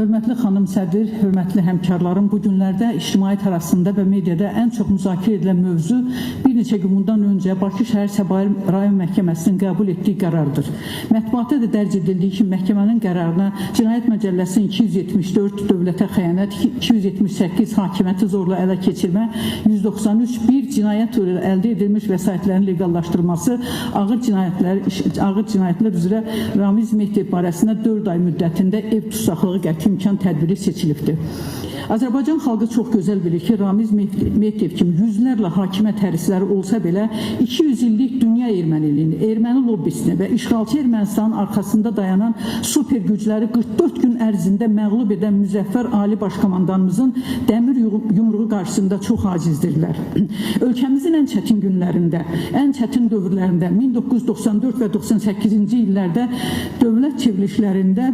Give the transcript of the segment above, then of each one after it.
Hörmətli xanım sədr, hörmətli həmkarlarım, bu günlərdə ictimaiyyət arasında və mediada ən çox müzakirə edilən mövzu bir neçə gün bundan öncə Bakı Şəhər Səbail Rayon Məhkəməsinin qəbul etdiyi qərardır. Mətbuatda da dərc edildiyi ki, məhkəmənin qərarına Cinayət Məcəlləsinin 274 dövlətə xəyanət, 278 hakimiyyəti zorla ələ keçirmə, 193 cinayət uğrunda əldə edilmiş vəsaitlərin legallaşdırılması, ağır cinayətlər üzrə Ramiz Mehdiyev barəsində 4 ay müddətində ev tutsaxlığı qəti imkan tədbiri seçilibdir. Azərbaycan xalqı çox gözəl bilir ki, Ramiz Mehdiyev kimi yüzlərlə hakimiyyət hərisləri olsa belə 200 illik dünya erməniliyini, erməni lobbisini və işğalçı Ermənistanın arxasında dayanan super gücləri 44 gün ərzində məğlub edən müzəffər Ali Başkomandanımızın dəmir yumruğu qarşısında çox acizdirlər. Ölkəmizin ən çətin günlərində, ən çətin dövrlərində 1994 və 98-ci illərdə dövlət çevrilişlərində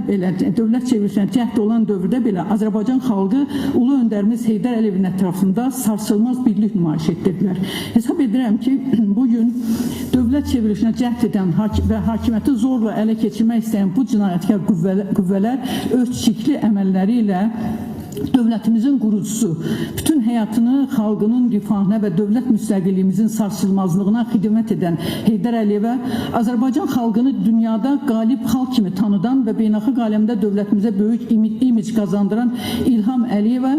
cəhd olan dövrdə belə Azərbaycan xalqı Ulu öndərimiz Heydər Əliyevin ətrafında sarsılmaz birlik nümayiş etdirdilər. Hesab edirəm ki, bugün dövlət çevrilişinə cəhd edən və hakimiyyəti zorla ələ keçirmək istəyən bu cinayətkar qüvvələr öz çirkli əməlləri ilə dövlətimizin qurucusu, bütün həyatını xalqının rifahına və dövlət müstəqilliyimizin sarsılmazlığına xidmət edən Heydər Əliyevə, Azərbaycan xalqını dünyada qalib xalq kimi tanıdan və beynəlxalq aləmdə dövlətimizə böyük imic qazandıran İlham Əliyevə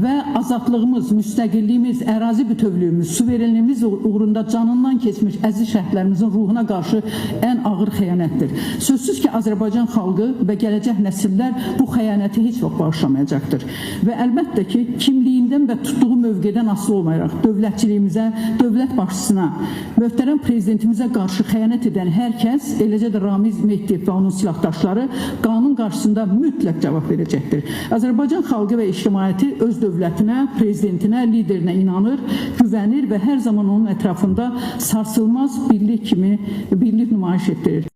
və azadlığımız, müstəqilliyimiz, ərazi bütövlüyümüz, suverenliyimiz uğrunda canından keçmiş əziz şəhidlərimizin ruhuna qarşı ən ağır xəyanətdir. Sözsüz ki, Azərbaycan xalqı və gələcək nəsillər bu xəyanəti heç vaxt bağışlamayacaqdır. Və əlbəttə ki, kimliyindən və tutduğu mövqedən asılı olmayaraq dövlətçiliyimizə, dövlət başçısına, möhtərəm prezidentimizə qarşı xəyanət edən hər kəs, eləcə də Ramiz Mehdiyev və onun silahdaşları qanun qarşısında mütləq cavab verəcəkdir. Azərbaycan xalqı və ictimaiyyəti öz dövlətinə, prezidentinə, liderinə inanır, güvənir və hər zaman onun ətrafında sarsılmaz birlik nümayiş etdirir.